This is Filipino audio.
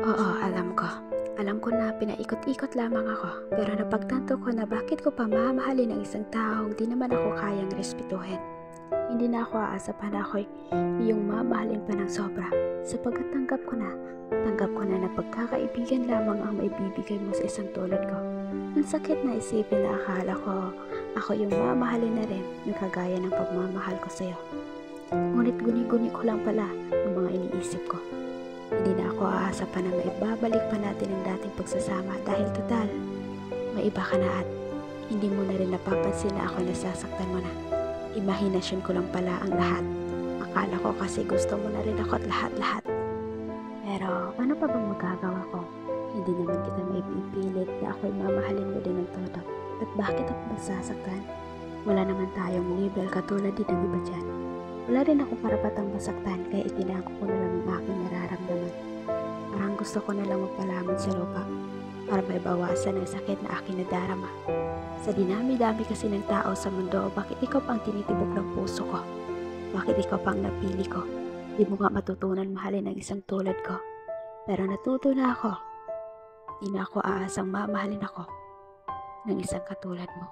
Oo, alam ko. Alam ko na pinaikot-ikot lamang ako, pero napagtanto ko na bakit ko pa mamahalin ang isang taong di naman ako kayang respetuhin. Hindi na ako aasa pa na ako'y iyong mamahalin pa ng sobra, sapagkat tanggap ko na pagkakaibigan lamang ang maibibigay mo sa isang tulad ko. Ang sakit na isipin na akala ko ako yung mamahalin na rin ng kagaya ng pagmamahal ko sa'yo. Ngunit guni-guni ko lang pala ang mga iniisip ko. Hindi na ako aasa pa na maibabalik pa natin ang dating pagsasama dahil total, may iba ka na at hindi mo na rin napapansin na ako nasasaktan mo na. Imahinasyon ko lang pala ang lahat. Akala ko kasi gusto mo na rin ako at lahat-lahat. Pero ano pa bang magagawa ko? Hindi naman kita maipipilit na ako'y mamahalin mo din ng todo. At bakit ako masasaktan? Wala naman tayong label katulad din ng iba dyan. Wala rin ako karapatang masaktan kaya itinago ko na lang ang aking nararamdaman. Parang gusto ko na lang magpalaman sa lupa para maibawasan ang sakit na aking nadarama. Sa dinami-dami kasi ng tao sa mundo, bakit ikaw pang tinitibok ng puso ko? Bakit ikaw pang napili ko? Di mo nga matutunan mahalin ang isang tulad ko. Pero natuto na ako. Di na ako aasang mamahalin ako ng isang katulad mo.